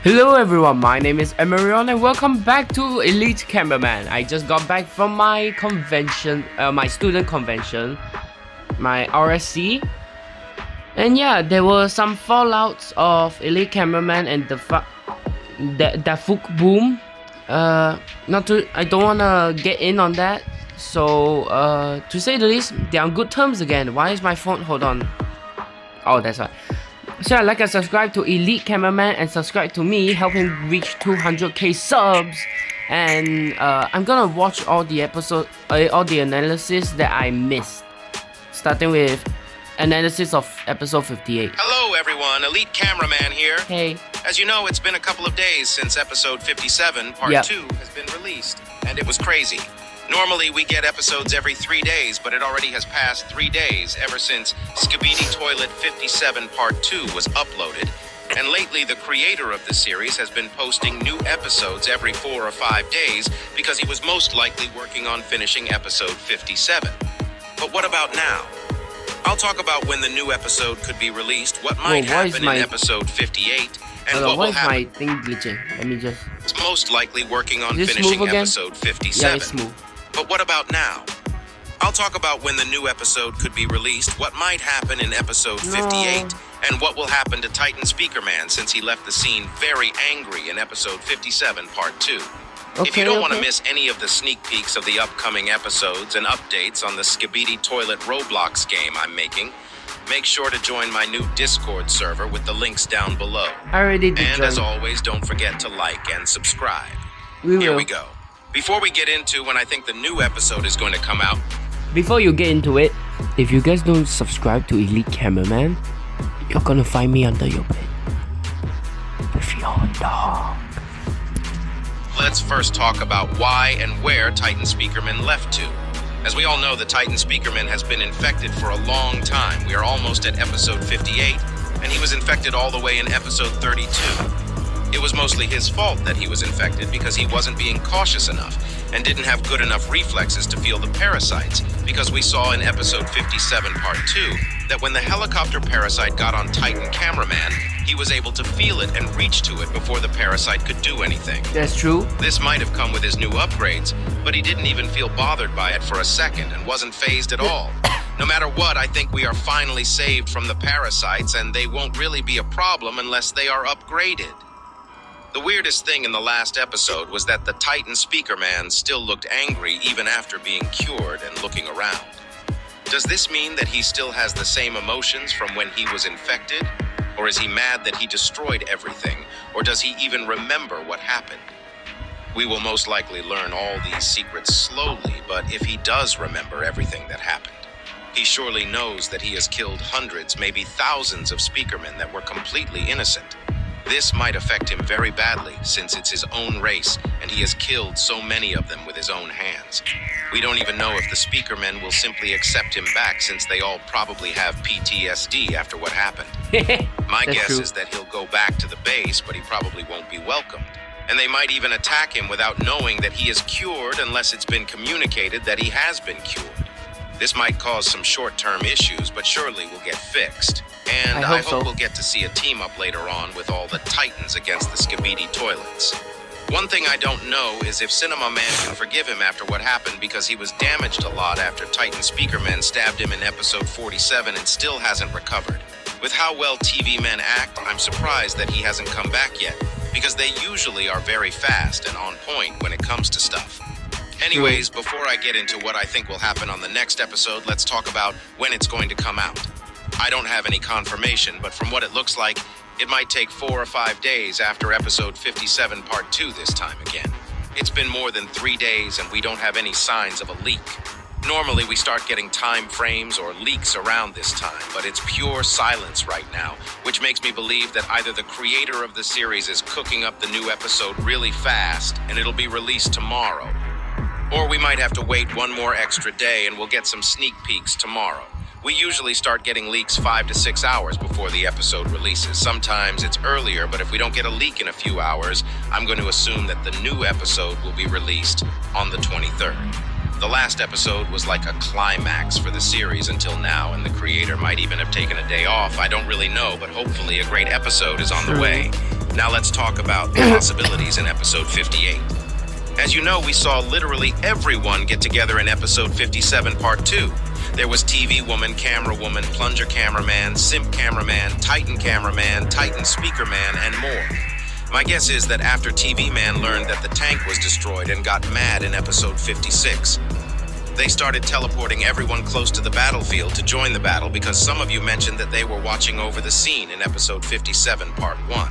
Hello everyone, my name is Emerion and welcome back to Elite Cameraman. I just got back from my convention, my student convention, my RSC. And yeah, there were some fallouts of Elite Cameraman and the DAFUQ boom. I don't wanna get in on that. So to say the least, they're on good terms again. Why is my phone? Hold on. Oh, that's right. So like and subscribe to Elite Cameraman and subscribe to me, help him reach 200k subs. And I'm gonna watch all the episodes, all the analysis that I missed, starting with analysis of episode 58. Hello everyone, Elite Cameraman here. Hey. As you know, it's been a couple of days since episode 57, part 2, has been released, and it was crazy. Normally we get episodes every 3 days, but it already has passed 3 days ever since Skibidi Toilet 57 Part 2 was uploaded, and lately the creator of the series has been posting new episodes every 4 or 5 days because he was most likely working on finishing episode 57. But what about now? I'll talk about when the new episode could be released, what might happen in episode 58, and what will happen. My thing glitching? Let me just... It's most likely working on finishing episode 57. Yeah, it's smooth. But what about now? I'll talk about when the new episode could be released, what might happen in episode 58, and what will happen to Titan Speakerman since he left the scene very angry in episode 57 part 2. If you don't want to miss any of the sneak peeks of the upcoming episodes and updates on the Skibidi Toilet Roblox game I'm making, make sure to join my new Discord server with the links down below. I already did. And as always, don't forget to like and subscribe. Here we go. Before we get into when I think the new episode is going to come out. Before you get into it, if you guys don't subscribe to Elite Cameraman, you're gonna find me under your bed with your dog. Let's first talk about why and where Titan Speakerman left to. As we all know, the Titan Speakerman has been infected for a long time. We are almost at episode 58, and he was infected all the way in episode 32. It was mostly his fault that he was infected because he wasn't being cautious enough and didn't have good enough reflexes to feel the parasites, because we saw in episode 57 part 2 that when the helicopter parasite got on Titan Cameraman, he was able to feel it and reach to it before the parasite could do anything. That's true. This might have come with his new upgrades, but he didn't even feel bothered by it for a second and wasn't fazed at all. No matter what, I think we are finally saved from the parasites, and they won't really be a problem unless they are upgraded. The weirdest thing in the last episode was that the Titan Speakerman still looked angry even after being cured and looking around. Does this mean that he still has the same emotions from when he was infected? Or is he mad that he destroyed everything? Or does he even remember what happened? We will most likely learn all these secrets slowly, but if he does remember everything that happened, he surely knows that he has killed hundreds, maybe thousands of Speakermen that were completely innocent. This might affect him very badly since it's his own race and he has killed so many of them with his own hands. We don't even know if the Speakermen will simply accept him back since they all probably have PTSD after what happened. My guess is that he'll go back to the base, but he probably won't be welcomed. And they might even attack him without knowing that he is cured unless it's been communicated that he has been cured. This might cause some short-term issues, but surely will get fixed. And I hope we'll get to see a team-up later on with all the Titans against the Skibidi Toilets. One thing I don't know is if Cinema Man can forgive him after what happened, because he was damaged a lot after Titan Speakerman stabbed him in episode 47 and still hasn't recovered. With how well TV men act, I'm surprised that he hasn't come back yet, because they usually are very fast and on point when it comes to stuff. Anyways, before I get into what I think will happen on the next episode, let's talk about when it's going to come out. I don't have any confirmation, but from what it looks like, it might take 4 or 5 days after episode 57 part 2 this time again. It's been more than 3 days and we don't have any signs of a leak. Normally we start getting time frames or leaks around this time, but it's pure silence right now, which makes me believe that either the creator of the series is cooking up the new episode really fast and it'll be released tomorrow. Or we might have to wait one more extra day and we'll get some sneak peeks tomorrow. We usually start getting leaks 5 to 6 hours before the episode releases. Sometimes it's earlier, but if we don't get a leak in a few hours, I'm going to assume that the new episode will be released on the 23rd. The last episode was like a climax for the series until now, and the creator might even have taken a day off. I don't really know, but hopefully a great episode is on the way. Now let's talk about the possibilities in episode 58. As you know, we saw literally everyone get together in episode 57 part 2. There was TV woman, camera woman, plunger cameraman, simp cameraman, Titan cameraman, Titan speakerman, and more. My guess is that after TV Man learned that the tank was destroyed and got mad in episode 56, they started teleporting everyone close to the battlefield to join the battle because some of you mentioned that they were watching over the scene in episode 57 part 1.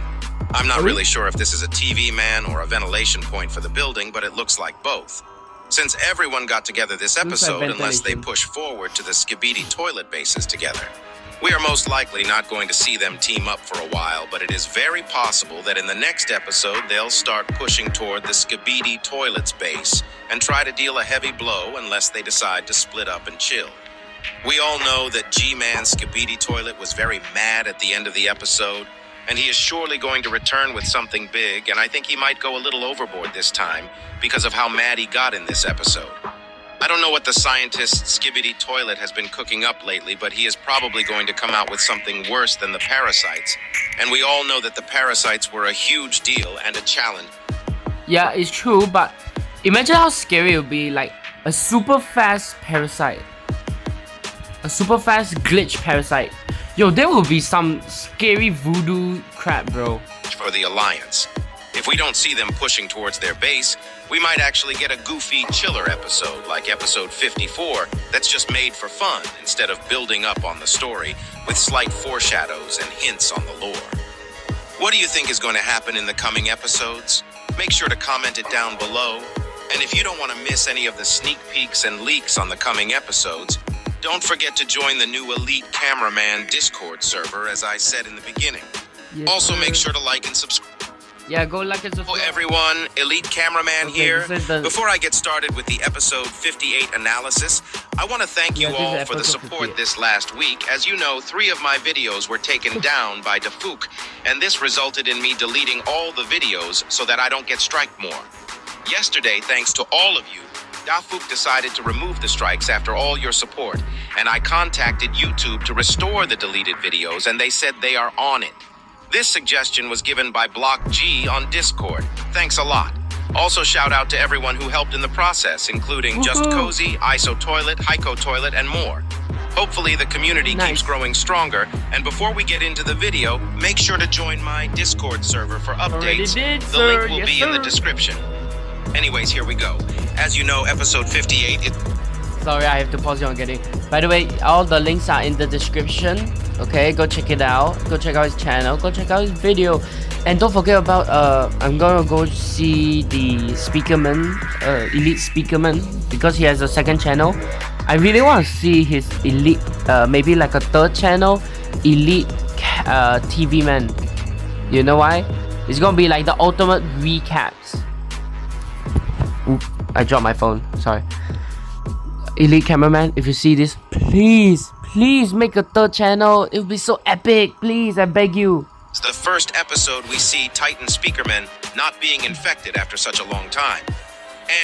I'm not really sure if this is a TV man or a ventilation point for the building, but it looks like both. Since everyone got together this episode, unless they push forward to the Skibidi toilet bases together, we are most likely not going to see them team up for a while, but it is very possible that in the next episode they'll start pushing toward the Skibidi toilets base and try to deal a heavy blow unless they decide to split up and chill. We all know that G-Man Skibidi toilet was very mad at the end of the episode, and he is surely going to return with something big, and I think he might go a little overboard this time because of how mad he got in this episode. I don't know what the scientist's Skibidi toilet has been cooking up lately, but he is probably going to come out with something worse than the parasites, and we all know that the parasites were a huge deal and a challenge. Yeah, it's true, but imagine how scary it would be, like a super fast parasite. A super fast glitch parasite. Yo, there will be some scary voodoo crap, bro. For the Alliance. If we don't see them pushing towards their base, we might actually get a goofy, chiller episode like episode 54 that's just made for fun instead of building up on the story with slight foreshadows and hints on the lore. What do you think is going to happen in the coming episodes? Make sure to comment it down below. And if you don't want to miss any of the sneak peeks and leaks on the coming episodes, don't forget to join the new Elite Cameraman Discord server, as I said in the beginning. Yes, also, sir. make sure to like and subscribe. Yeah, go like and subscribe. Hello everyone, Elite Cameraman here. The... Before I get started with the episode 58 analysis, I want to thank you all for the support this last week. As you know, 3 of my videos were taken down by DAFUQ, and this resulted in me deleting all the videos so that I don't get striked more. Yesterday, thanks to all of you, DAFUQ decided to remove the strikes after all your support, and I contacted YouTube to restore the deleted videos, and they said they are on it. This suggestion was given by Block G on Discord. Thanks a lot. Also shout out to everyone who helped in the process, including Just Cozy, ISO Toilet, Heiko Toilet, and more. Hopefully the community keeps growing stronger, and before we get into the video, make sure to join my Discord server for updates. The link will be in the description. Anyways, here we go. As you know, episode 58 is... Sorry, I have to pause you on getting. By the way, all the links are in the description. Okay, go check it out. Go check out his channel. Go check out his video. And don't forget about I'm gonna go see the Speakerman, Elite Speakerman, because he has a second channel. I really want to see his Elite, maybe like a third channel, Elite TV Man. You know why? It's gonna be like the ultimate recaps. Oop, I dropped my phone. Sorry. Elite Cameraman, if you see this, please make a third channel. It would be so epic. Please, I beg you. It's the first episode we see Titan Speakerman not being infected after such a long time.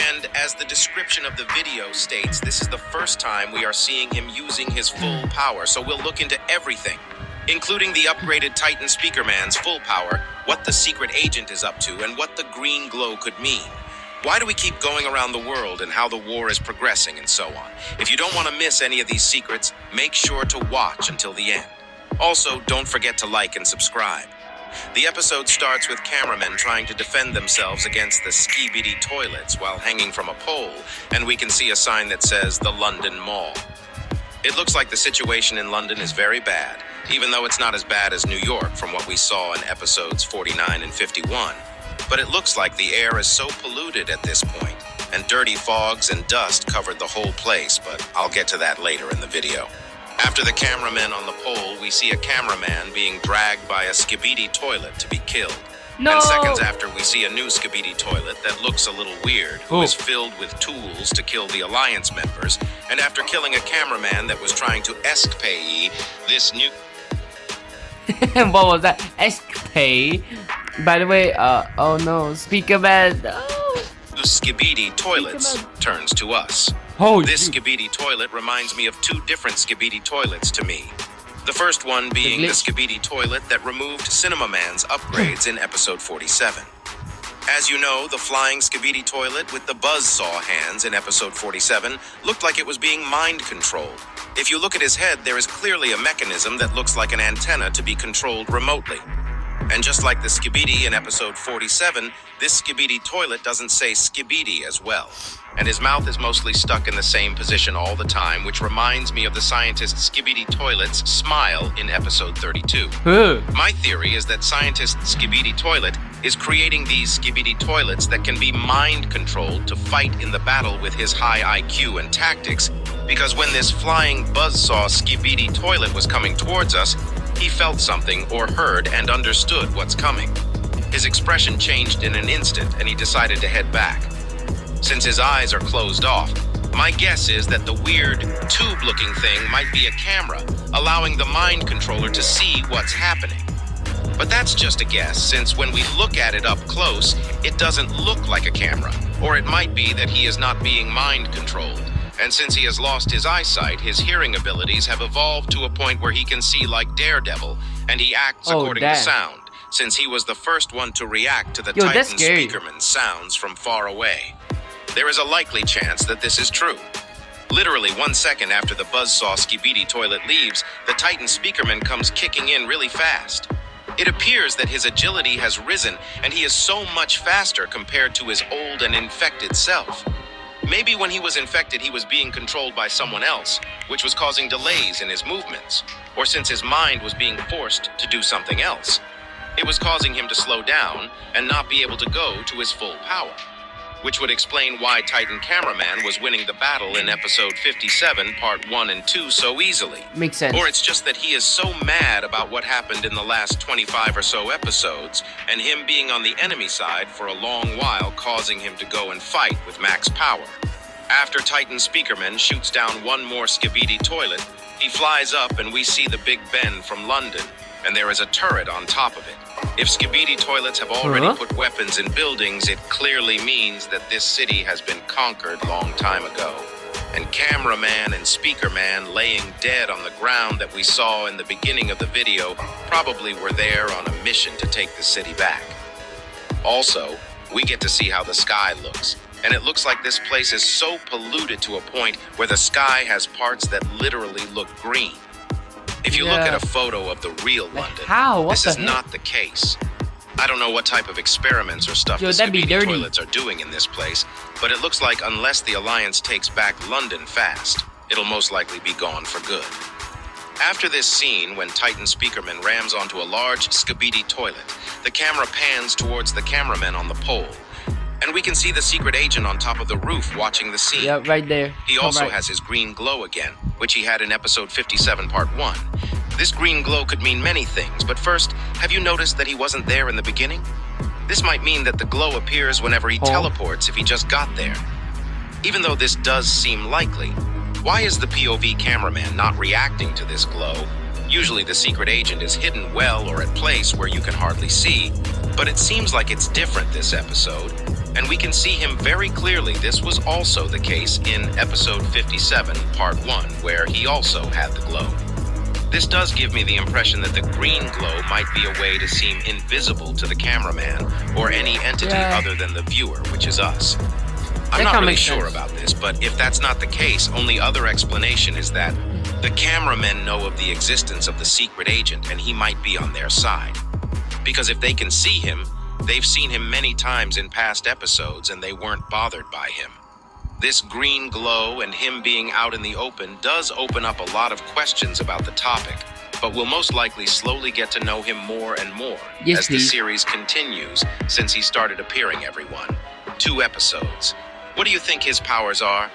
And as the description of the video states, this is the first time we are seeing him using his full power. So we'll look into everything, including the upgraded Titan Speakerman's full power, what the secret agent is up to, and what the green glow could mean. Why do we keep going around the world and how the war is progressing and so on? If you don't want to miss any of these secrets, make sure to watch until the end. Also, don't forget to like and subscribe. The episode starts with cameramen trying to defend themselves against the Skibidi toilets while hanging from a pole, and we can see a sign that says the London Mall. It looks like the situation in London is very bad, even though it's not as bad as New York from what we saw in episodes 49 and 51. But it looks like the air is so polluted at this point, and dirty fogs and dust covered the whole place, but I'll get to that later in the video. After the cameramen on the pole, we see a cameraman being dragged by a Skibidi toilet to be killed. No! And seconds after, we see a new Skibidi toilet that looks a little weird, who is filled with tools to kill the Alliance members, and after killing a cameraman that was trying to escape this new... What was that? Escape? By the way, oh no, Speakerman. Oh. The Skibidi toilets turns to us. Oh, this Skibidi toilet reminds me of 2 different Skibidi toilets to me. The first one being the glitch. Skibidi toilet that removed Cinema Man's upgrades in episode 47. As you know, the flying Skibidi toilet with the buzzsaw hands in episode 47 looked like it was being mind-controlled. If you look at his head, there is clearly a mechanism that looks like an antenna to be controlled remotely. And just like the Skibidi in episode 47, this Skibidi toilet doesn't say Skibidi as well. And his mouth is mostly stuck in the same position all the time, which reminds me of the scientist Skibidi toilet's smile in episode 32. My theory is that scientist Skibidi toilet is creating these Skibidi toilets that can be mind-controlled to fight in the battle with his high IQ and tactics, because when this flying buzzsaw Skibidi toilet was coming towards us, he felt something or heard and understood what's coming. His expression changed in an instant and he decided to head back. Since his eyes are closed off, my guess is that the weird tube-looking thing might be a camera, allowing the mind controller to see what's happening. But that's just a guess, since when we look at it up close, it doesn't look like a camera. Or it might be that he is not being mind controlled. And since he has lost his eyesight, his hearing abilities have evolved to a point where he can see like Daredevil, and he acts according to sound, since he was the first one to react to the Titan Speakerman sounds from far away. There is a likely chance that this is true. Literally 1 second after the buzzsaw Skibidi toilet leaves, the Titan Speakerman comes kicking in really fast. It appears that his agility has risen, and he is so much faster compared to his old and infected self. Maybe when he was infected, he was being controlled by someone else, which was causing delays in his movements. Or since his mind was being forced to do something else, it was causing him to slow down and not be able to go to his full power. Which would explain why Titan Cameraman was winning the battle in episode 57, part 1 and 2 so easily. Makes sense. Or it's just that he is so mad about what happened in the last 25 or so episodes, and him being on the enemy side for a long while causing him to go and fight with max power. After Titan Speakerman shoots down one more Skibidi toilet, he flies up and we see the Big Ben from London, and there is a turret on top of it. If Skibidi toilets have already put weapons in buildings, it clearly means that this city has been conquered long time ago. And Cameraman and Speakerman laying dead on the ground that we saw in the beginning of the video probably were there on a mission to take the city back. Also, we get to see how the sky looks. And it looks like this place is so polluted to a point where the sky has parts that literally look green. If you look at a photo of the real London, this is not the case. I don't know what type of experiments or stuff the Skibidi toilets are doing in this place, but it looks like unless the Alliance takes back London fast, it'll most likely be gone for good. After this scene, when Titan Speakerman rams onto a large Skibidi toilet, the camera pans towards the cameraman on the pole, and we can see the secret agent on top of the roof watching the scene. Yeah, right there. He also has his green glow again, which he had in episode 57, part 1. This green glow could mean many things, but first, have you noticed that he wasn't there in the beginning? This might mean that the glow appears whenever he teleports if he just got there. Even though this does seem likely, why is the POV cameraman not reacting to this glow? Usually the secret agent is hidden well or at place where you can hardly see, but it seems like it's different this episode, and we can see him very clearly. This was also the case in episode 57, part 1, where he also had the glow. This does give me the impression that the green glow might be a way to seem invisible to the cameraman or any entity other than the viewer, which is us. I'm not really sure about this, but if that's not the case, only other explanation is that the cameramen know of the existence of the secret agent and he might be on their side. Because if they can see him, they've seen him many times in past episodes and they weren't bothered by him. This green glow and him being out in the open does open up a lot of questions about the topic, but we'll most likely slowly get to know him more and more as the series continues, since he started appearing every 2 episodes. What do you think his powers are?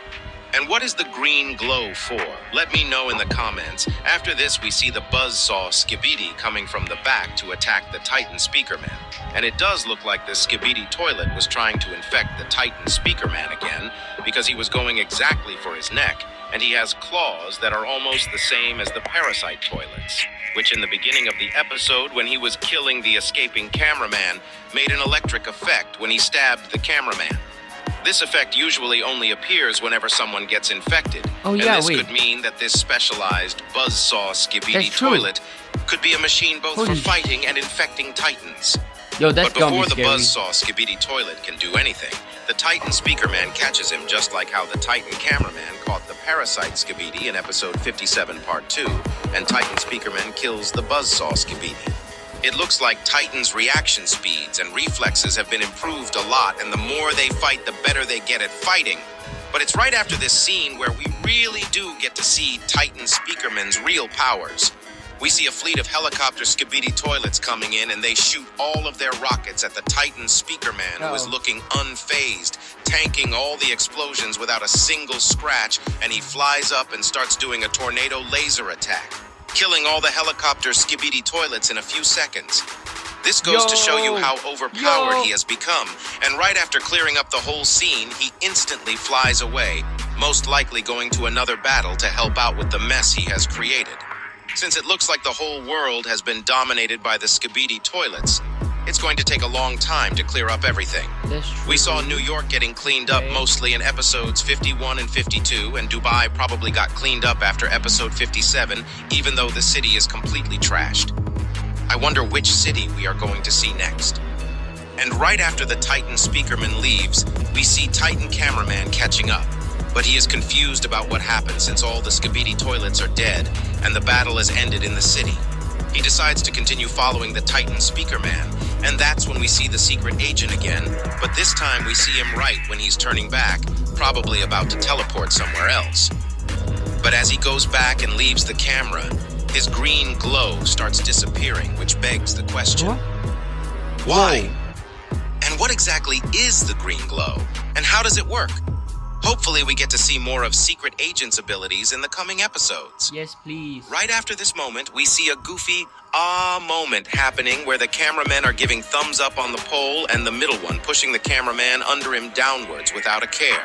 And what is the green glow for? Let me know in the comments. After this, we see the buzzsaw Skibidi coming from the back to attack the Titan Speakerman. And it does look like the Skibidi toilet was trying to infect the Titan Speakerman again, because he was going exactly for his neck, and he has claws that are almost the same as the parasite toilets, which in the beginning of the episode, when he was killing the escaping cameraman, made an electric effect when he stabbed the cameraman. This effect usually only appears whenever someone gets infected. Oh, yeah, and this wait. could mean that this specialized buzzsaw skibidi That's true. toilet could be a machine both Holy for fighting and infecting titans. Yo, that's But gonna before be the scary. buzzsaw skibidi toilet can do anything, the Titan Speakerman catches him just like how the Titan Cameraman caught the parasite skibidi in episode 57 part 2, and Titan Speakerman kills the buzzsaw skibidi. It looks like Titan's reaction speeds and reflexes have been improved a lot, and the more they fight, the better they get at fighting. But it's right after this scene where we really do get to see Titan Speakerman's real powers. We see a fleet of helicopter skibidi toilets coming in, and they shoot all of their rockets at the Titan Speakerman, who is looking unfazed, tanking all the explosions without a single scratch, and he flies up and starts doing a tornado laser attack, killing all the helicopter skibidi toilets in a few seconds. This goes to show you how overpowered he has become, and right after clearing up the whole scene, he instantly flies away, most likely going to another battle to help out with the mess he has created. Since it looks like the whole world has been dominated by the skibidi toilets, it's going to take a long time to clear up everything. That's true. We saw New York getting cleaned up mostly in episodes 51 and 52, and Dubai probably got cleaned up after episode 57, even though the city is completely trashed. I wonder which city we are going to see next. And right after the Titan Speakerman leaves, we see Titan Cameraman catching up. But he is confused about what happened since all the skibidi toilets are dead and the battle has ended in the city. He decides to continue following the Titan Speakerman, and that's when we see the secret agent again, but this time we see him right when he's turning back, probably about to teleport somewhere else. But as he goes back and leaves the camera, his green glow starts disappearing, which begs the question, why? And what exactly is the green glow? And how does it work? Hopefully we get to see more of Secret Agent's abilities in the coming episodes. Yes, please. Right after this moment, we see a goofy moment happening where the cameramen are giving thumbs up on the pole and the middle one pushing the cameraman under him downwards without a care.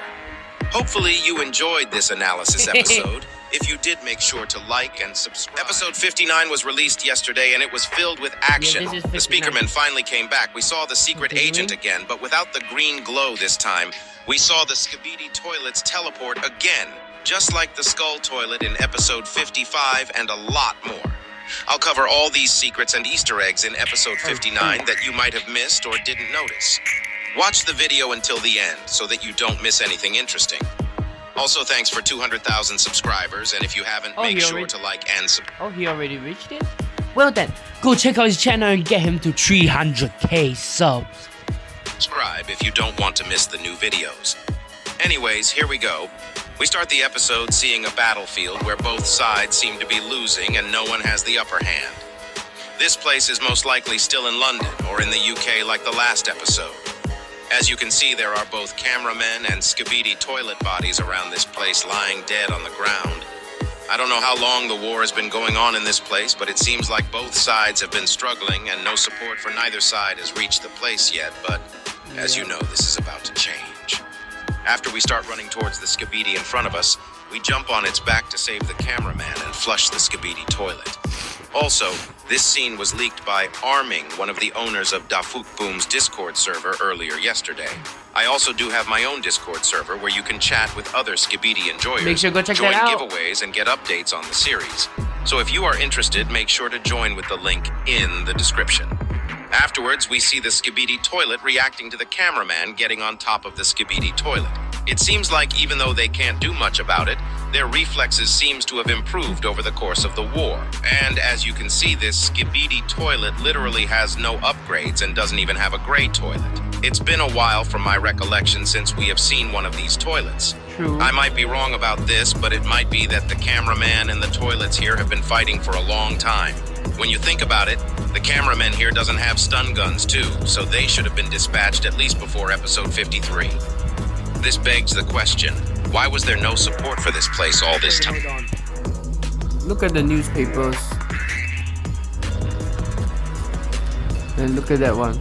Hopefully you enjoyed this analysis episode. If you did, make sure to like and subscribe. Episode 59 was released yesterday, and it was filled with action. Yeah, this The is 59. Speakerman finally came back. We saw the secret agent again, but without the green glow this time. We saw the skibidi toilets teleport again, just like the skull toilet in episode 55, and a lot more. I'll cover all these secrets and Easter eggs in episode 59 that you might have missed or didn't notice. Watch the video until the end so that you don't miss anything interesting. Also, thanks for 200,000 subscribers, and if you haven't, make sure to like and subscribe. Oh, he already reached it? Well then, go check out his channel and get him to 300k subs. Subscribe if you don't want to miss the new videos. Anyways, here we go. We start the episode seeing a battlefield where both sides seem to be losing and no one has the upper hand. This place is most likely still in London or in the UK like the last episode. As you can see, there are both cameramen and skibidi toilet bodies around this place lying dead on the ground. I don't know how long the war has been going on in this place, but it seems like both sides have been struggling and no support for neither side has reached the place yet, but as you know, this is about to change. After we start running towards the skibidi in front of us, we jump on its back to save the cameraman and flush the skibidi toilet. Also, this scene was leaked by Arming, one of the owners of DAFUQ Boom's Discord server earlier yesterday. I also do have my own Discord server where you can chat with other skibidi enjoyers, Make sure to go check join that out. giveaways, and get updates on the series. So if you are interested, make sure to join with the link in the description. Afterwards, we see the skibidi toilet reacting to the cameraman getting on top of the skibidi toilet. It seems like even though they can't do much about it, their reflexes seems to have improved over the course of the war. And as you can see, this skibidi toilet literally has no upgrades and doesn't even have a gray toilet. It's been a while from my recollection since we have seen one of these toilets. True. I might be wrong about this, but it might be that the cameraman and the toilets here have been fighting for a long time. When you think about it, the cameraman here doesn't have stun guns too, so they should have been dispatched at least before episode 53. This begs the question, why was there no support for this place all this time? Hold on. Look at the newspapers. And look at that one.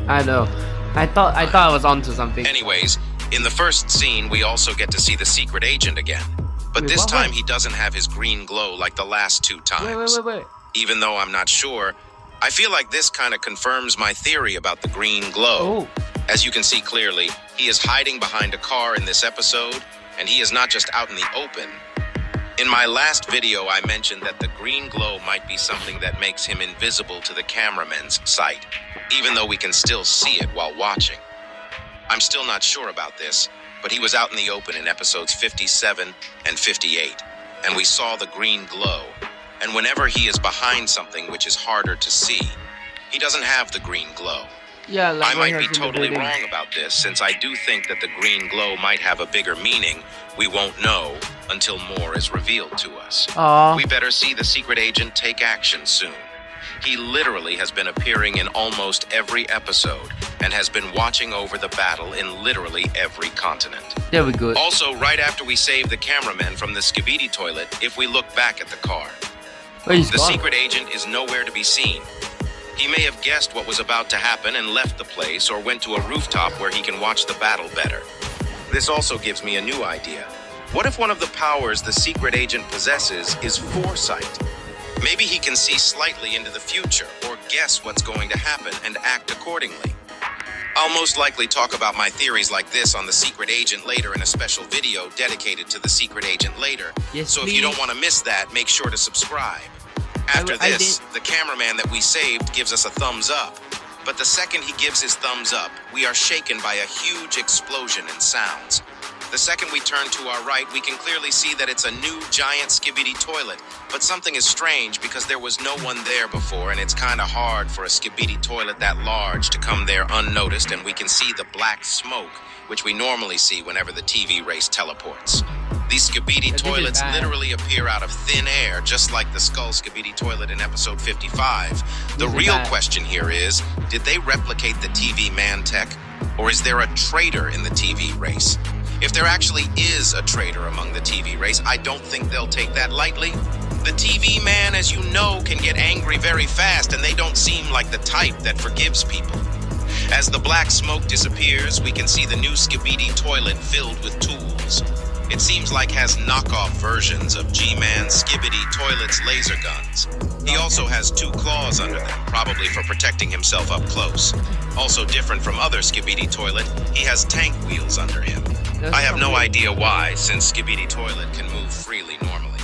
I know. I thought I was onto something. Anyways, in the first scene, we also get to see the secret agent again. But this time he doesn't have his green glow like the last two times. Wait. Even though I'm not sure, I feel like this kind of confirms my theory about the green glow. Oh. As you can see clearly, he is hiding behind a car in this episode, and he is not just out in the open. In my last video, I mentioned that the green glow might be something that makes him invisible to the cameraman's sight, even though we can still see it while watching. I'm still not sure about this, but he was out in the open in episodes 57 and 58, and we saw the green glow. And whenever he is behind something which is harder to see, he doesn't have the green glow. Yeah, like I might be totally wrong about this, since I do think that the green glow might have a bigger meaning we won't know until more is revealed to us. We better see the secret agent take action soon. He literally has been appearing in almost every episode and has been watching over the battle in literally every continent. There we go. Also, right after we save the cameraman from the Skibidi toilet, if we look back at the car, the secret agent is nowhere to be seen. He may have guessed what was about to happen and left the place, or went to a rooftop where he can watch the battle better. This also gives me a new idea. What if one of the powers the secret agent possesses is foresight? Maybe he can see slightly into the future, or guess what's going to happen and act accordingly. I'll most likely talk about my theories like this on the secret agent later in a special video dedicated to the secret agent later. Yes, so please. if you don't want to miss that, make sure to subscribe. After this, the cameraman that we saved gives us a thumbs up. But the second he gives his thumbs up, we are shaken by a huge explosion and sounds. The second we turn to our right, we can clearly see that it's a new giant Skibidi toilet. But something is strange because there was no one there before, and it's kind of hard for a Skibidi toilet that large to come there unnoticed, and we can see the black smoke, which we normally see whenever the TV race teleports. These Skibidi toilets literally appear out of thin air, just like the Skull Skibidi toilet in episode 55. The real question here is, did they replicate the TV man tech, or is there a traitor in the TV race? If there actually is a traitor among the TV race, I don't think they'll take that lightly. The TV man, as you know, can get angry very fast, and they don't seem like the type that forgives people. As the black smoke disappears, we can see the new Skibidi toilet filled with tools. It seems like has knockoff versions of G-Man Skibidi toilet's laser guns. He also has two claws under them, probably for protecting himself up close. Also different from other Skibidi toilet, he has tank wheels under him. I have no idea why, since Skibidi toilet can move freely normally.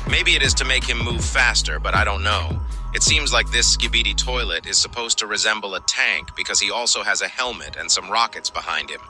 Maybe it is to make him move faster, but I don't know. It seems like this Skibidi toilet is supposed to resemble a tank because he also has a helmet and some rockets behind him.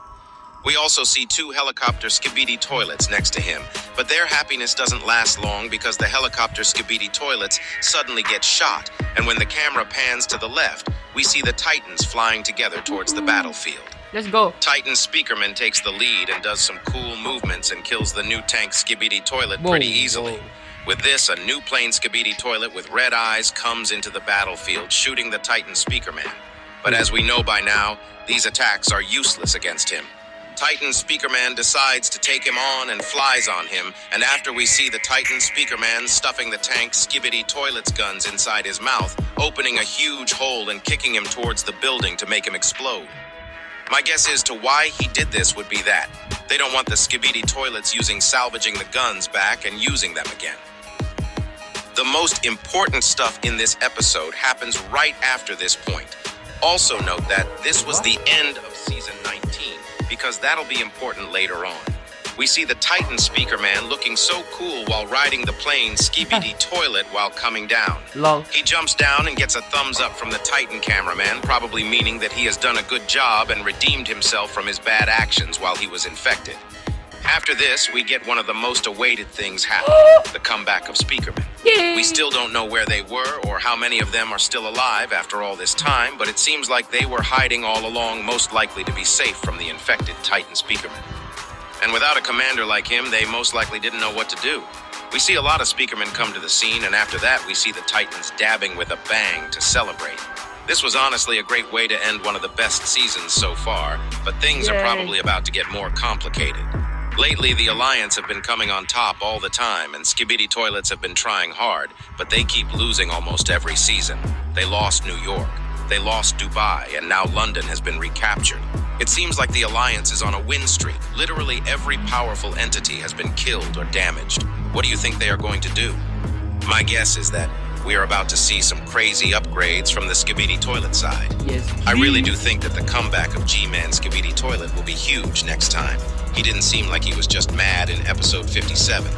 We also see two helicopter Skibidi toilets next to him, but their happiness doesn't last long because the helicopter Skibidi toilets suddenly get shot, and when the camera pans to the left, we see the Titans flying together towards the battlefield. Let's go. Titan Speakerman takes the lead and does some cool movements and kills the new tank Skibidi toilet pretty easily. With this, a new plain Skibidi toilet with red eyes comes into the battlefield, shooting the Titan Speakerman. But as we know by now, these attacks are useless against him. Titan Speakerman decides to take him on and flies on him, and after we see the Titan Speakerman stuffing the tank Skibidi toilet's guns inside his mouth, opening a huge hole and kicking him towards the building to make him explode. My guess is to why he did this would be that they don't want the Skibidi toilets salvaging the guns back and using them again. The most important stuff in this episode happens right after this point. Also note that this was the end of season 19, because that'll be important later on. We see the Titan Speakerman looking so cool while riding the plane Skibidi toilet while coming down. He jumps down and gets a thumbs up from the Titan cameraman, probably meaning that he has done a good job and redeemed himself from his bad actions while he was infected. After this, we get one of the most awaited things happen, the comeback of Speakerman. We still don't know where they were or how many of them are still alive after all this time, but it seems like they were hiding all along, most likely to be safe from the infected Titan Speakerman. And without a commander like him, they most likely didn't know what to do. We see a lot of Speakermen come to the scene, and after that, we see the Titans dabbing with a bang to celebrate. This was honestly a great way to end one of the best seasons so far, but things are probably about to get more complicated. Lately, the Alliance have been coming on top all the time, and Skibidi toilets have been trying hard, but they keep losing almost every season. They lost New York, they lost Dubai, and now London has been recaptured. It seems like the Alliance is on a win streak. Literally every powerful entity has been killed or damaged. What do you think they are going to do? My guess is that we are about to see some crazy upgrades from the Skibidi Toilet side. Yes, I really do think that the comeback of G-Man Skibidi Toilet will be huge next time. He didn't seem like he was just mad in episode 57.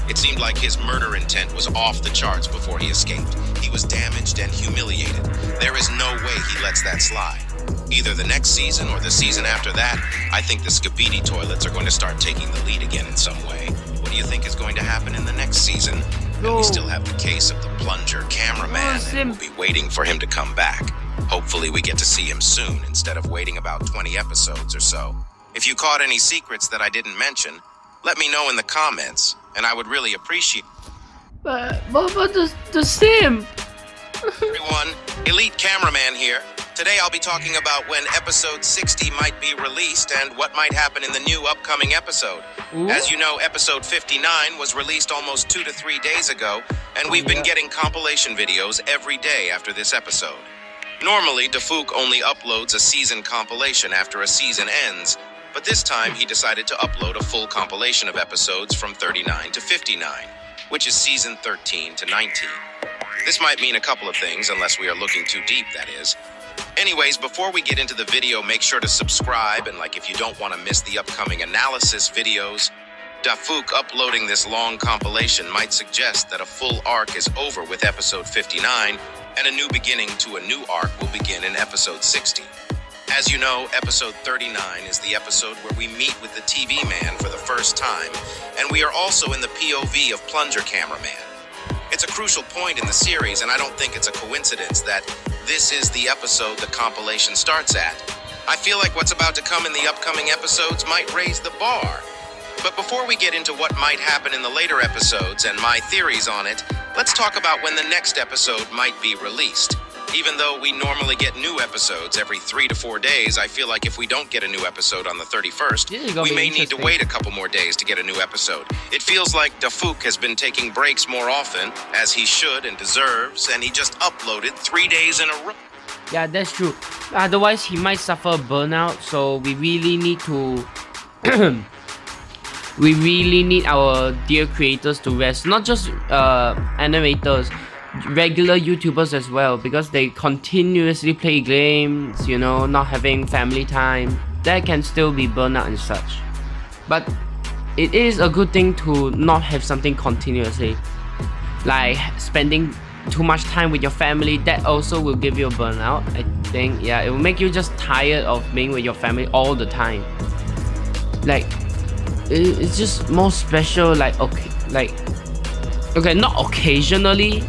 It seemed like his murder intent was off the charts before he escaped. He was damaged and humiliated. There is no way he lets that slide. Either the next season or the season after that, I think the Skibidi Toilets are going to start taking the lead again in some way. What do you think is going to happen in the next season? And we still have the case of the plunger cameraman, and we'll be waiting for him to come back. Hopefully we get to see him soon instead of waiting about 20 episodes or so. If you caught any secrets that I didn't mention, let me know in the comments, and I would really appreciate it. But the sim. Everyone, Elite Cameraman here. Today I'll be talking about when episode 60 might be released and what might happen in the new upcoming episode. Ooh. As you know, episode 59 was released almost 2 to 3 days ago, and we've been getting compilation videos every day after this episode. Normally, DAFUQ only uploads a season compilation after a season ends, but this time he decided to upload a full compilation of episodes from 39 to 59, which is season 13 to 19. This might mean a couple of things, unless we are looking too deep, that is. Anyways, before we get into the video, make sure to subscribe, and if you don't want to miss the upcoming analysis videos. DAFUQ uploading this long compilation might suggest that a full arc is over with episode 59, and a new beginning to a new arc will begin in episode 60. As you know, episode 39 is the episode where we meet with the TV man for the first time, and we are also in the POV of Plunger Cameraman. It's a crucial point in the series, and I don't think it's a coincidence that this is the episode the compilation starts at. I feel like what's about to come in the upcoming episodes might raise the bar. But before we get into what might happen in the later episodes and my theories on it, let's talk about when the next episode might be released. Even though we normally get new episodes every 3 to 4 days, I feel like if we don't get a new episode on the 31st, we may need to wait a couple more days to get a new episode. It feels like DAFUQ has been taking breaks more often, as he should and deserves, and he just uploaded 3 days in a row. Yeah, that's true. Otherwise, he might suffer burnout, so we really need to... we really need our dear creators to rest. Not just animators, regular YouTubers as well, because they continuously play games, not having family time. That can still be burnout and such. But it is a good thing to not have something continuously, like spending too much time with your family. That also will give you a burnout, I think. Yeah, it will make you just tired of being with your family all the time. Like, it's just more special, okay, not occasionally.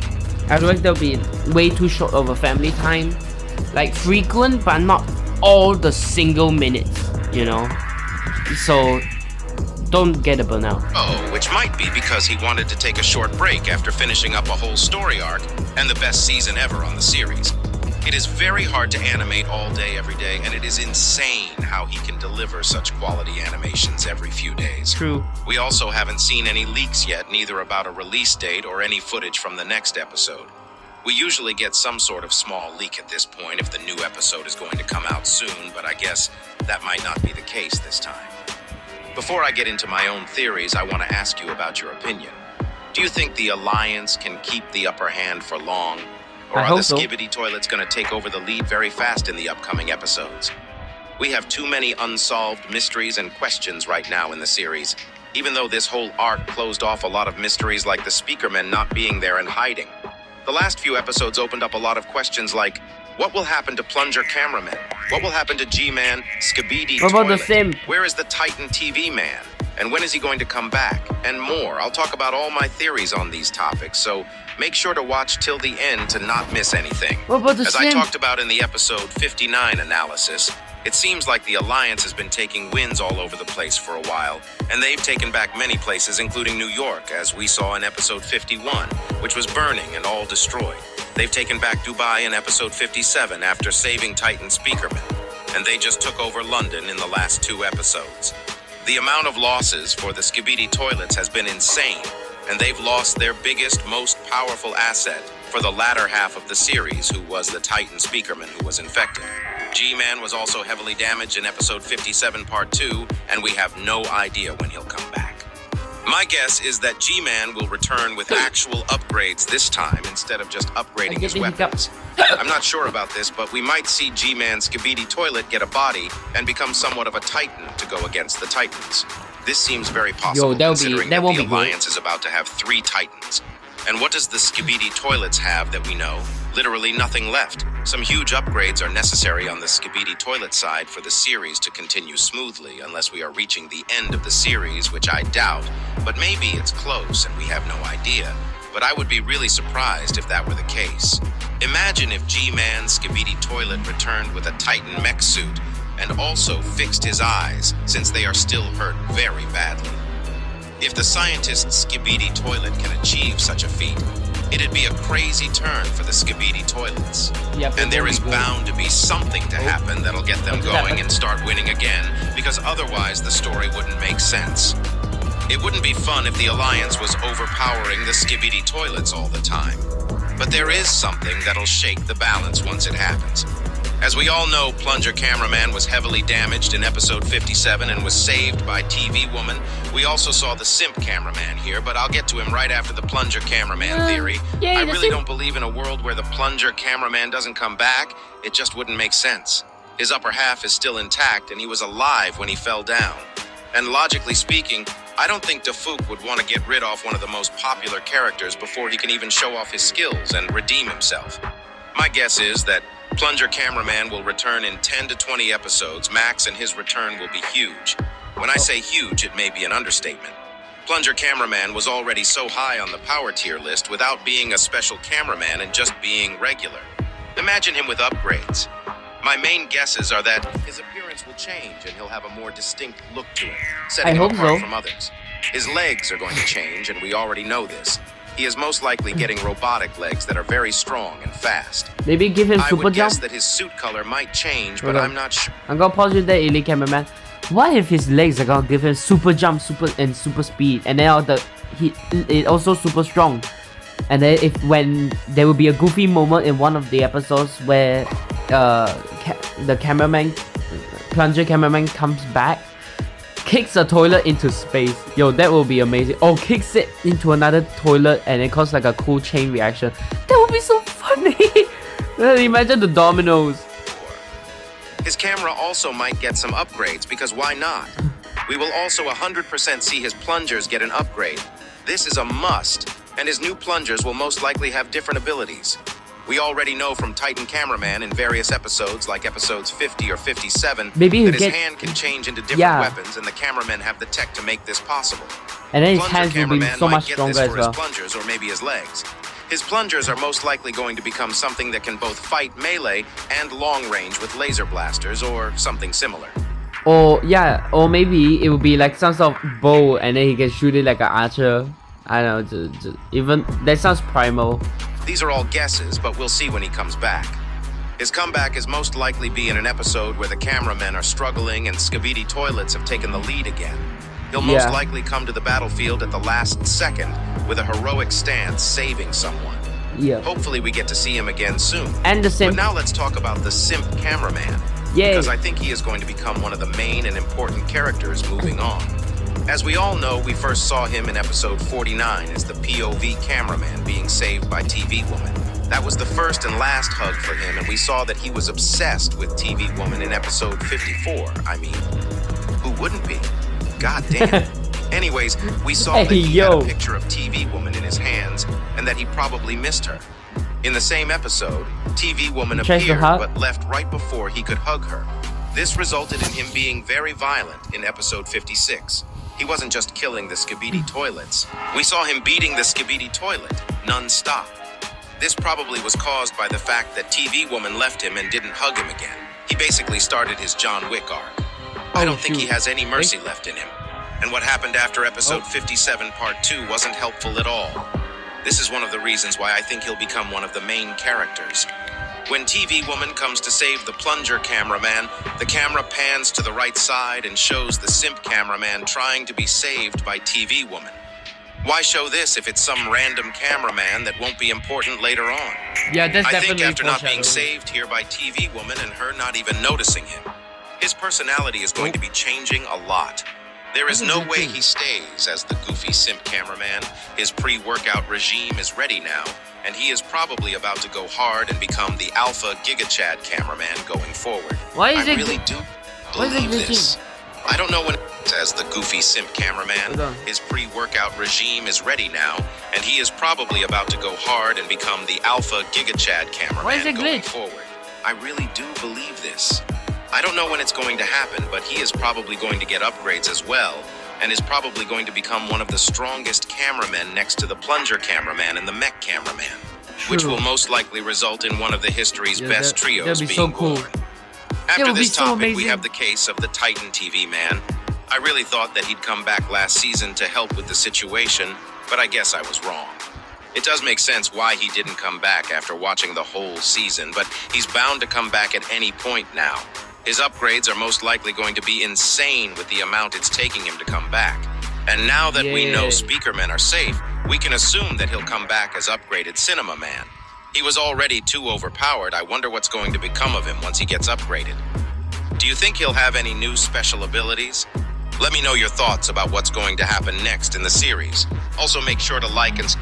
I feel like there'll be way too short of a family time. Like, frequent, but not all the single minutes, So, don't get a burnout. Oh, which might be because he wanted to take a short break after finishing up a whole story arc and the best season ever on the series. It is very hard to animate all day, every day, and it is insane how he can deliver such quality animations every few days. True. We also haven't seen any leaks yet, neither about a release date or any footage from the next episode. We usually get some sort of small leak at this point if the new episode is going to come out soon, but I guess that might not be the case this time. Before I get into my own theories, I want to ask you about your opinion. Do you think the Alliance can keep the upper hand for long? Or are the Skibidi Toilets going to take over the lead very fast in the upcoming episodes? We have too many unsolved mysteries and questions right now in the series, even though this whole arc closed off a lot of mysteries like the Speakerman not being there and hiding. The last few episodes opened up a lot of questions like, what will happen to Plunger Cameraman? What will happen to G-Man, Skibidi Toilet? What about the Sim? Where is the Titan TV man? And when is he going to come back? And more. I'll talk about all my theories on these topics, so make sure to watch till the end to not miss anything. What about the As I talked about in the episode 59 analysis, it seems like the Alliance has been taking wins all over the place for a while, and they've taken back many places, including New York, as we saw in episode 51, which was burning and all destroyed. They've taken back Dubai in episode 57 after saving Titan Speakerman, and they just took over London in the last 2 episodes. The amount of losses for the Skibidi Toilets has been insane, and they've lost their biggest, most powerful asset for the latter half of the series, who was the Titan Speakerman who was infected. G-Man was also heavily damaged in episode 57 part 2, and we have no idea when he'll come back. My guess is that G-Man will return with actual upgrades this time instead of just upgrading his weapons. I'm not sure about this, but we might see G-Man's Skibidi Toilet get a body and become somewhat of a Titan to go against the Titans. This seems very possible considering that the Alliance is about to have 3 Titans. And what does the Skibidi Toilets have that we know? Literally nothing left. Some huge upgrades are necessary on the Skibidi Toilet side for the series to continue smoothly unless we are reaching the end of the series, which I doubt. But maybe it's close and we have no idea. But I would be really surprised if that were the case. Imagine if G-Man's Skibidi Toilet returned with a Titan mech suit and also fixed his eyes, since they are still hurt very badly. If the scientist's Skibidi Toilet can achieve such a feat, it'd be a crazy turn for the Skibidi Toilets. Yep, and there is bound to be something to happen that'll get them going and start winning again, because otherwise the story wouldn't make sense. It wouldn't be fun if the Alliance was overpowering the Skibidi Toilets all the time. But there is something that'll shake the balance once it happens. As we all know, Plunger Cameraman was heavily damaged in episode 57 and was saved by TV Woman. We also saw the Simp Cameraman here, but I'll get to him right after the Plunger Cameraman theory. I really don't believe in a world where the Plunger Cameraman doesn't come back. It just wouldn't make sense. His upper half is still intact and he was alive when he fell down. And logically speaking, I don't think DAFUQ would want to get rid of one of the most popular characters before he can even show off his skills and redeem himself. My guess is that Plunger Cameraman will return in 10 to 20 episodes max, and his return will be huge. When I say huge, it may be an understatement. Plunger Cameraman was already so high on the power tier list without being a special cameraman and just being regular. Imagine him with upgrades. My main guesses are that his appearance will change and he'll have a more distinct look to him, setting him apart from others. His legs are going to change, and we already know this. He is most likely getting robotic legs that are very strong and fast. Maybe give him super I would guess jump. that his suit color might change, but I'm not sure. I'm gonna pause you there, Elite Cameraman. What if his legs are gonna give him super jump, super speed, and then he is also super strong? And then when there will be a goofy moment in one of the episodes where the Plunger Cameraman comes back, kicks a toilet into space. Yo, that will be amazing. Oh, kicks it into another toilet and it causes like a cool chain reaction. That would be so funny. Imagine the dominoes. His camera also might get some upgrades, because why not? We will also 100% see his plungers get an upgrade. This is a must, and his new plungers will most likely have different abilities. We already know from Titan Cameraman in various episodes, like episodes 50 or 57, that his hand can change into different weapons, and the cameramen have the tech to make this possible. And then his hands will be so much stronger as well. His plungers or maybe his legs. His plungers are most likely going to become something that can both fight melee and long range with laser blasters or something similar. Or maybe it would be like some sort of bow and then he can shoot it like an archer. I don't know, even that sounds primal. These are all guesses, but we'll see when he comes back. His comeback is most likely be in an episode where the cameramen are struggling and Skibidi Toilets have taken the lead again. He'll most likely come to the battlefield at the last second with a heroic stance, saving someone. Hopefully we get to see him again soon. And the Simp. But now let's talk about the Simp Cameraman. Because I think he is going to become one of the main and important characters moving on. As we all know, we first saw him in episode 49 as the POV cameraman being saved by TV Woman. That was the first and last hug for him, and we saw that he was obsessed with TV Woman in episode 54. I mean, who wouldn't be? God damn. Anyways, we saw that he had a picture of TV Woman in his hands and that he probably missed her. In the same episode, TV Woman appeared but left right before he could hug her. This resulted in him being very violent in episode 56. He wasn't just killing the Skibidi Toilets. We saw him beating the Skibidi Toilet non-stop. This probably was caused by the fact that TV Woman left him and didn't hug him again. He basically started his John Wick arc. I don't think he has any mercy left in him. And what happened after episode 57 part 2 wasn't helpful at all. This is one of the reasons why I think he'll become one of the main characters. When TV Woman comes to save the Plunger Cameraman, the camera pans to the right side and shows the Simp Cameraman trying to be saved by TV Woman. Why show this if it's some random cameraman that won't be important later on? Yeah, that's I definitely think after not being saved here by TV Woman and her not even noticing him, his personality is going to be changing a lot. There is That's a no good way thing. he stays as the goofy simp cameraman. His pre-workout regime is ready now, and he is probably about to go hard and become the alpha gigachad cameraman going forward. Why is I it really do why is it believe this. glitching? I don't know when as the goofy simp Hold cameraman. on. His pre-workout regime is ready now, and he is probably about to go hard and become the alpha gigachad Why is cameraman it going glitch? forward. I really do believe this. I don't know when it's going to happen, but he is probably going to get upgrades as well, and is probably going to become one of the strongest cameramen next to the plunger cameraman and the mech cameraman, which True. will most likely result in one of the history's Yeah, best that'd trios be being so cool. born. That After would be this so topic, we amazing. have the case of the Titan TV man. I really thought that he'd come back last season to help with the situation, but I guess I was wrong. It does make sense why he didn't come back after watching the whole season, but he's bound to come back at any point now. His upgrades are most likely going to be insane with the amount it's taking him to come back. And now that we know Yay. Speakermen are safe, we can assume that he'll come back as upgraded Cinema Man. He was already too overpowered. I wonder what's going to become of him once he gets upgraded. Do you think he'll have any new special abilities? Let me know your thoughts about what's going to happen next in the series. Also, make sure to like and...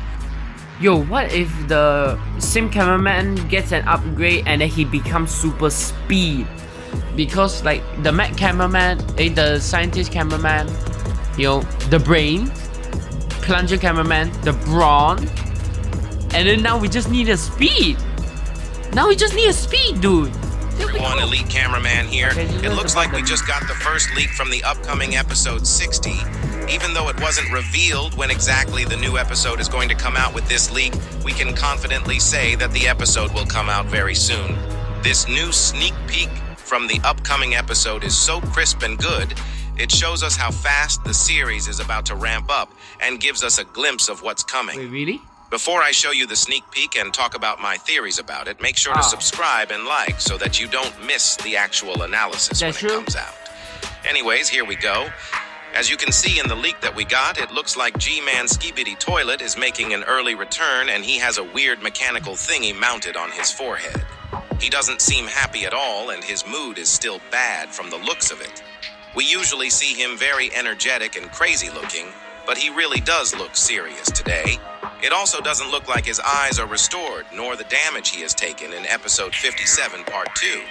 Yo, what if the sim cameraman gets an upgrade and then he becomes super speed? Because like the mech cameraman, the scientist cameraman, you know, the brain, plunger cameraman, the brawn, and then now we just need a speed. Now we just need a speed, dude. One elite cameraman here. Okay, It looks like we just got the first leak from the upcoming episode 60. Even though it wasn't revealed when exactly the new episode is going to come out with this leak, we can confidently say that the episode will come out very soon. This new sneak peek from the upcoming episode is so crisp and good, it shows us how fast the series is about to ramp up and gives us a glimpse of what's coming. Wait, really? Before I show you the sneak peek and talk about my theories about it, make sure to subscribe and like so that you don't miss the actual analysis when That's it true. comes out. Anyways, here we go. As you can see in the leak that we got, it looks like G-Man Skibidi Toilet is making an early return and he has a weird mechanical thingy mounted on his forehead. He doesn't seem happy at all and his mood is still bad from the looks of it. We usually see him very energetic and crazy looking, but he really does look serious today. It also doesn't look like his eyes are restored, nor the damage he has taken in episode 57, part 2.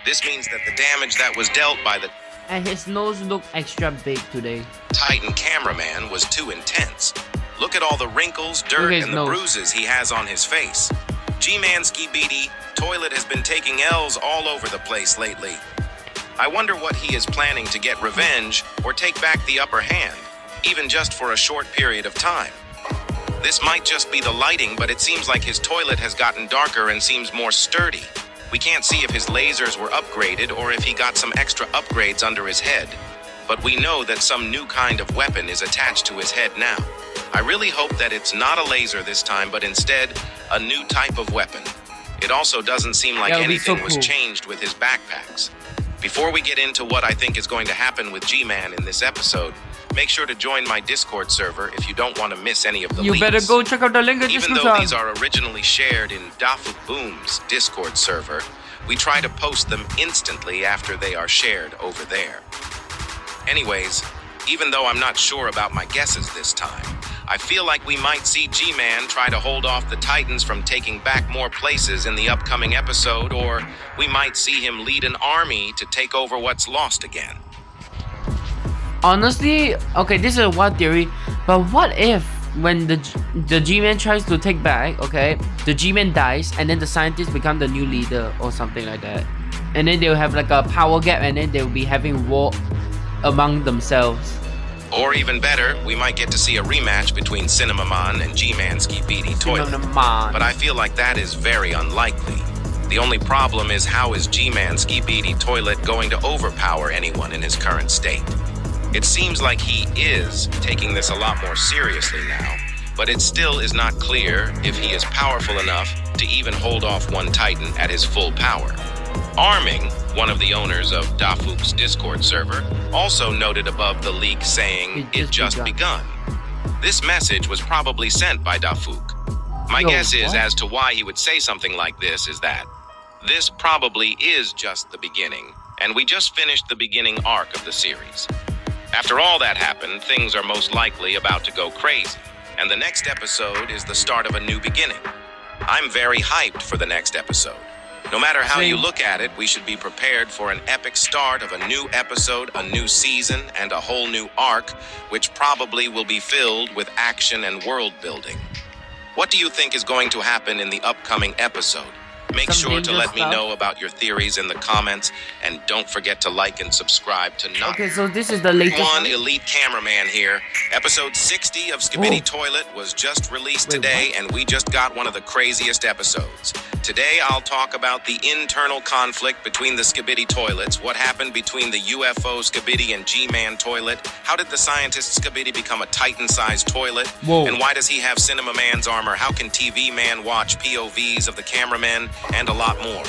This means that the damage that was dealt by the And his nose looked extra big today. Titan cameraman was too intense. Look at all the wrinkles, dirt, Look at his and the nose. bruises he has on his face. G-Man Skibidi Toilet has been taking L's all over the place lately. I wonder what he is planning to get revenge or take back the upper hand, even just for a short period of time. This might just be the lighting, but it seems like his toilet has gotten darker and seems more sturdy. We can't see if his lasers were upgraded or if he got some extra upgrades under his head. But we know that some new kind of weapon is attached to his head now. I really hope that it's not a laser this time, but instead, a new type of weapon. It also doesn't seem like That would be so anything was cool. changed with his backpacks. Before we get into what I think is going to happen with G-Man in this episode, make sure to join my Discord server if you don't want to miss any of the You leaks. better go check out the link in the Even though description. these are originally shared in DAFUQ Boom's Discord server, we try to post them instantly after they are shared over there. Anyways, even though I'm not sure about my guesses this time, I feel like we might see G-Man try to hold off the Titans from taking back more places in the upcoming episode, or we might see him lead an army to take over what's lost again. Honestly, okay, this is one theory, but what if when the G-Man tries to take back, okay, the G-Man dies and then the scientists become the new leader or something like that, and then they'll have like a power gap and then they'll be having war among themselves. Or even better, we might get to see a rematch between Cinemaman and G-Man Skibidi Toilet. Cinemaman. But I feel like that is very unlikely. The only problem is how is G-Man Skibidi Toilet going to overpower anyone in his current state? It seems like he is taking this a lot more seriously now, but it still is not clear if he is powerful enough to even hold off one Titan at his full power. Arming, one of the owners of DAFUQ's Discord server, also noted above the leak saying, "It just begun." This message was probably sent by DAFUQ. My Yo, guess is what? as to why he would say something like this is that this probably is just the beginning, and we just finished the beginning arc of the series. After all that happened, things are most likely about to go crazy, and the next episode is the start of a new beginning. I'm very hyped for the next episode. No matter how you look at it, we should be prepared for an epic start of a new episode, a new season, and a whole new arc, which probably will be filled with action and world building. What do you think is going to happen in the upcoming episode? Make sure to let me know about your theories in the comments, and don't forget to like and subscribe to not. Okay, so this is the latest one. Elite Cameraman here. Episode 60 of Skibidi Toilet was just released today, and we just got one of the craziest episodes. Today, I'll talk about the internal conflict between the Skibidi Toilets, what happened between the UFO Skibidi and G-Man Toilet, how did the scientist Skibidi become a Titan-sized toilet, and why does he have Cinema Man's armor, how can TV Man watch POVs of the cameramen, and a lot more.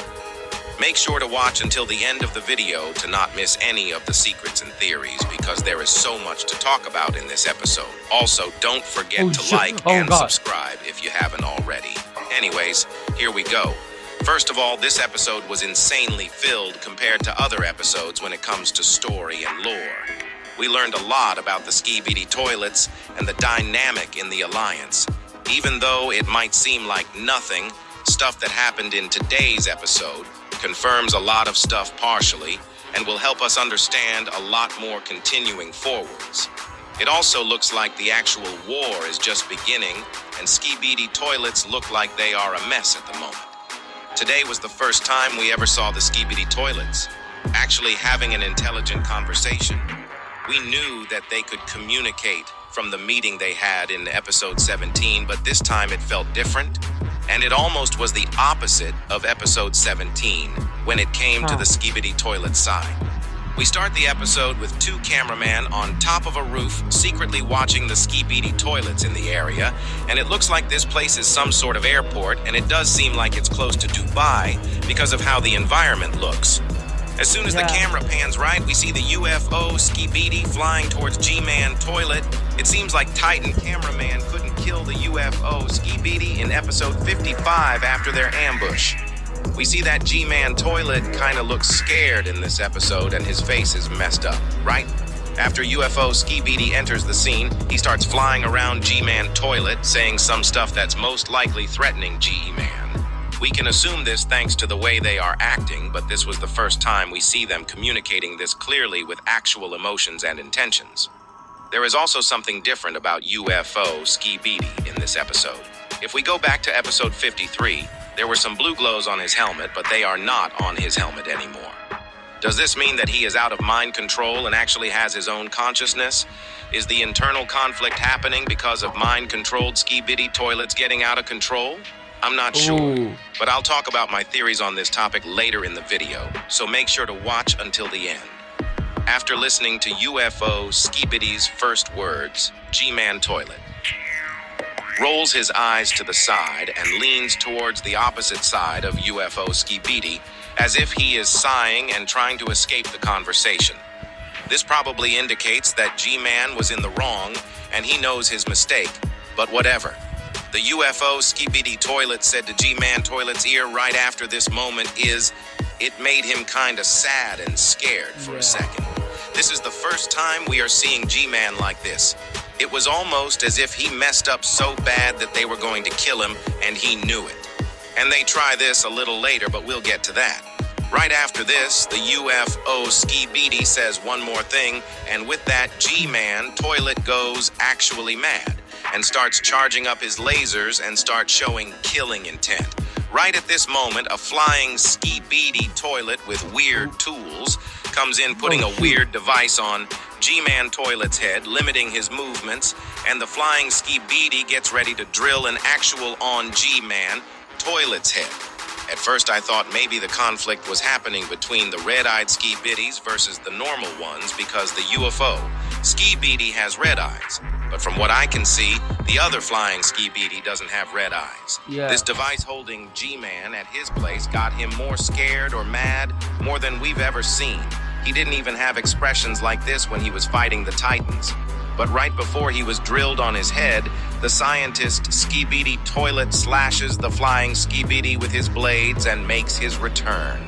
Make sure to watch until the end of the video to not miss any of the secrets and theories, because there is so much to talk about in this episode. Also, don't forget to like and subscribe if you haven't already. Anyways, here we go. First of all, this episode was insanely filled compared to other episodes when it comes to story and lore. We learned a lot about the Skibidi Toilets and the dynamic in the Alliance. Even though it might seem like nothing, stuff that happened in today's episode confirms a lot of stuff partially and will help us understand a lot more continuing forwards. It also looks like the actual war is just beginning, and Skibidi Toilets look like they are a mess at the moment. Today was the first time we ever saw the Skibidi Toilets actually having an intelligent conversation. We knew that they could communicate from the meeting they had in episode 17, but this time it felt different. And it almost was the opposite of episode 17 when it came to the Skibidi Toilet side. We start the episode with two cameramen on top of a roof secretly watching the Skibidi Toilets in the area, and it looks like this place is some sort of airport, and it does seem like it's close to Dubai because of how the environment looks. As soon as the camera pans right, we see the UFO Skibidi flying towards G-Man Toilet. It seems like Titan Cameraman couldn't kill the UFO Skibidi in episode 55 after their ambush. We see that G-Man Toilet kind of looks scared in this episode, and his face is messed up, right? After UFO Skibidi enters the scene, he starts flying around G-Man Toilet, saying some stuff that's most likely threatening G-Man. We can assume this thanks to the way they are acting, but this was the first time we see them communicating this clearly with actual emotions and intentions. There is also something different about UFO Skibidi in this episode. If we go back to episode 53, there were some blue glows on his helmet, but they are not on his helmet anymore. Does this mean that he is out of mind control and actually has his own consciousness? Is the internal conflict happening because of mind-controlled Skibidi Toilets getting out of control? I'm not sure, but I'll talk about my theories on this topic later in the video, so make sure to watch until the end. After listening to UFO Skibidi's first words, G-Man Toilet rolls his eyes to the side and leans towards the opposite side of UFO Skibidi, as if he is sighing and trying to escape the conversation. This probably indicates that G-Man was in the wrong and he knows his mistake, but whatever. The UFO Skibidi Toilet said to G-Man Toilet's ear right after this moment it made him kinda sad and scared for a second. This is the first time we are seeing G-Man like this. It was almost as if he messed up so bad that they were going to kill him, and he knew it. And they try this a little later, but we'll get to that. Right after this, the UFO Skibidi says one more thing, and with that, G-Man Toilet goes actually mad and starts charging up his lasers and starts showing killing intent. Right at this moment, a flying Skibidi Toilet with weird tools comes in, putting a weird device on G-Man Toilet's head, limiting his movements, and the flying Skibidi gets ready to drill an actual on G-Man Toilet's head. At first I thought maybe the conflict was happening between the red-eyed Skibidis versus the normal ones because the UFO Skibidi has red eyes. But from what I can see, the other flying Skibidi doesn't have red eyes. This device holding G-Man at his place got him more scared or mad, more than we've ever seen. He didn't even have expressions like this when he was fighting the Titans. But right before he was drilled on his head, the scientist Skibidi Toilet slashes the flying Skibidi with his blades and makes his return.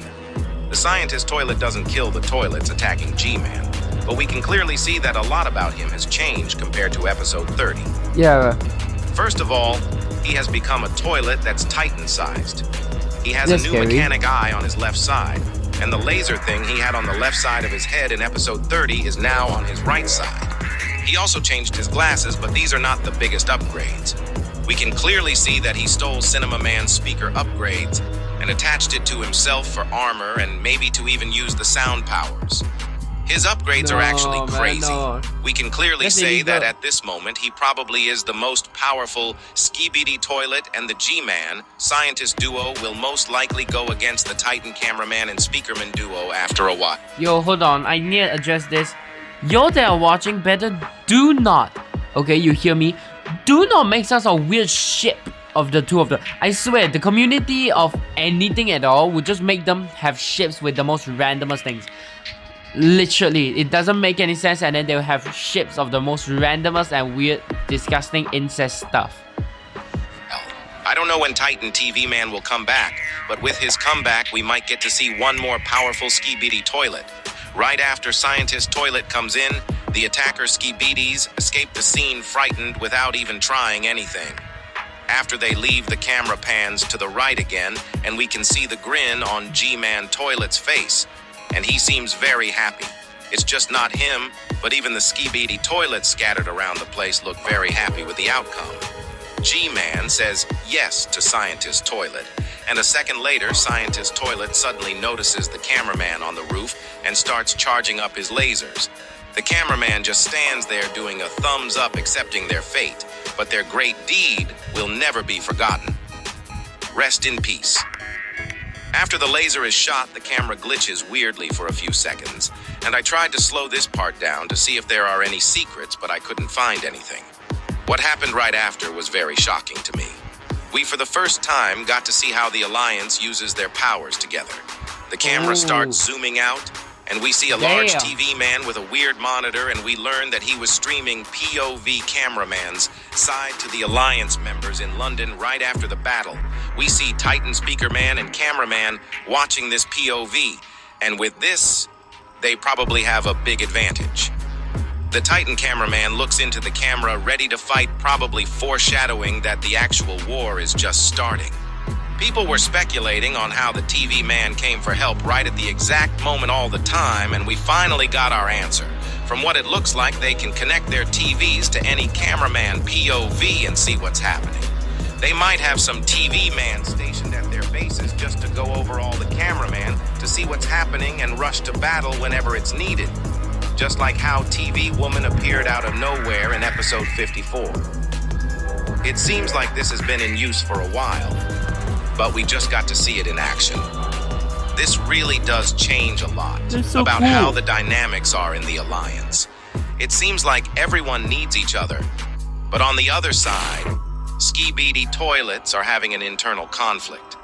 The scientist Toilet doesn't kill the toilets attacking G-Man, but we can clearly see that a lot about him has changed compared to episode 30. Yeah. First of all, he has become a toilet that's Titan-sized. He has That's a new scary. mechanic eye on his left side, and the laser thing he had on the left side of his head in episode 30 is now on his right side. He also changed his glasses, but these are not the biggest upgrades. We can clearly see that he stole Cinema Man's speaker upgrades and attached it to himself for armor and maybe to even use the sound powers. His upgrades are actually crazy. We can clearly say that at this moment he probably is the most powerful Skibidi Toilet, and the G-Man scientist duo will most likely go against the Titan Cameraman and Speakerman duo after a while. Yo, hold on. I need to address this. Y'all that are watching, better do not. Okay, you hear me? Do not make us a weird ship of the two of them. I swear, the community of anything at all would just make them have ships with the most randomest things. Literally, it doesn't make any sense, and then they'll have ships of the most randomest and weird, disgusting incest stuff. I don't know when Titan TV Man will come back, but with his comeback, we might get to see one more powerful Skibidi Toilet. Right after Scientist Toilet comes in, the attacker Skibidis escape the scene frightened without even trying anything. After they leave, the camera pans to the right again, and we can see the grin on G-Man Toilet's face, and he seems very happy. It's just not him, but even the Skibidi Toilets scattered around the place look very happy with the outcome. G-Man says yes to Scientist Toilet, and a second later, Scientist Toilet suddenly notices the cameraman on the roof and starts charging up his lasers. The cameraman just stands there doing a thumbs up accepting their fate, but their great deed will never be forgotten. Rest in peace. After the laser is shot, the camera glitches weirdly for a few seconds, and I tried to slow this part down to see if there are any secrets, but I couldn't find anything. What happened right after was very shocking to me. We, for the first time, got to see how the Alliance uses their powers together. The camera starts zooming out, and we see a large TV man with a weird monitor, and we learn that he was streaming POV cameraman's side to the Alliance members in London right after the battle. We see Titan Speakerman and Cameraman watching this POV, and with this, they probably have a big advantage. The Titan Cameraman looks into the camera ready to fight, probably foreshadowing that the actual war is just starting. People were speculating on how the TV man came for help right at the exact moment all the time, and we finally got our answer. From what it looks like, they can connect their TVs to any cameraman POV and see what's happening. They might have some TV man stationed at their bases just to go over all the cameraman to see what's happening and rush to battle whenever it's needed. Just like how TV Woman appeared out of nowhere in episode 54. It seems like this has been in use for a while, but we just got to see it in action. This really does change a lot about how the dynamics are in the Alliance. It seems like everyone needs each other, but on the other side, Skibidi Toilets are having an internal conflict.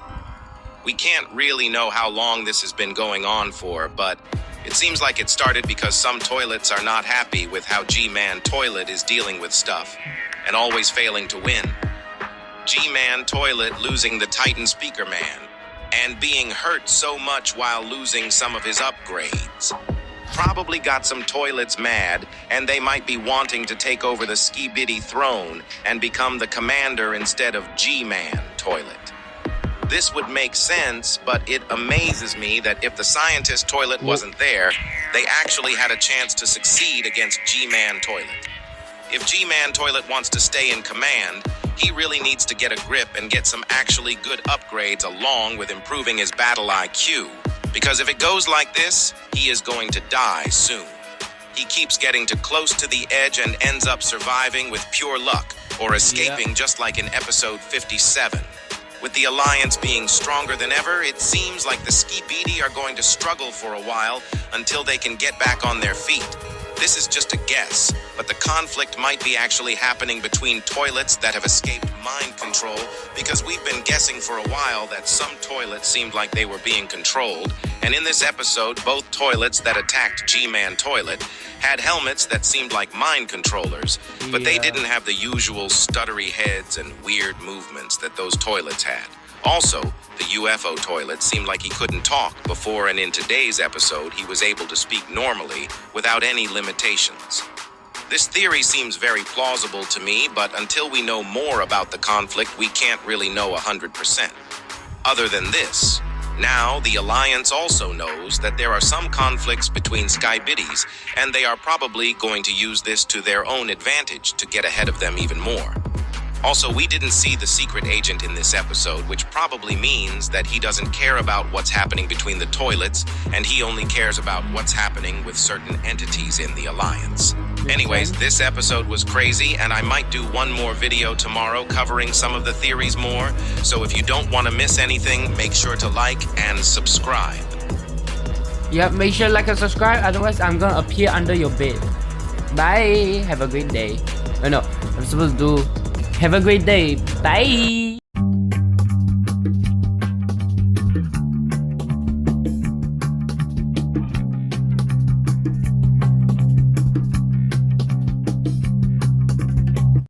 We can't really know how long this has been going on for, but it seems like it started because some toilets are not happy with how G-Man Toilet is dealing with stuff and always failing to win. G-Man Toilet losing the Titan Speakerman and being hurt so much while losing some of his upgrades probably got some toilets mad, and they might be wanting to take over the Skibidi throne and become the commander instead of G-Man Toilet. This would make sense, but it amazes me that if the Scientist Toilet wasn't there, they actually had a chance to succeed against G-Man Toilet. If G-Man Toilet wants to stay in command, he really needs to get a grip and get some actually good upgrades along with improving his battle IQ. Because if it goes like this, he is going to die soon. He keeps getting too close to the edge and ends up surviving with pure luck or escaping just like in episode 57. With the Alliance being stronger than ever, it seems like the Skibidi are going to struggle for a while until they can get back on their feet. This is just a guess, but the conflict might be actually happening between toilets that have escaped mind control, because we've been guessing for a while that some toilets seemed like they were being controlled, and in this episode, both toilets that attacked G-Man Toilet had helmets that seemed like mind controllers, but they didn't have the usual stuttery heads and weird movements that those toilets had. Also, the UFO toilet seemed like he couldn't talk before, and in today's episode, he was able to speak normally without any limitations. This theory seems very plausible to me, but until we know more about the conflict, we can't really know 100%. Other than this, now the Alliance also knows that there are some conflicts between Skybiddies, and they are probably going to use this to their own advantage to get ahead of them even more. Also, we didn't see the secret agent in this episode, which probably means that he doesn't care about what's happening between the toilets, and he only cares about what's happening with certain entities in the Alliance. Anyways, this episode was crazy, and I might do one more video tomorrow covering some of the theories more, so if you don't want to miss anything, make sure to like and subscribe. Yep, make sure to like and subscribe, otherwise I'm gonna appear under your bed. Bye, have a great day. Oh no, I'm supposed to do have a great day. Bye.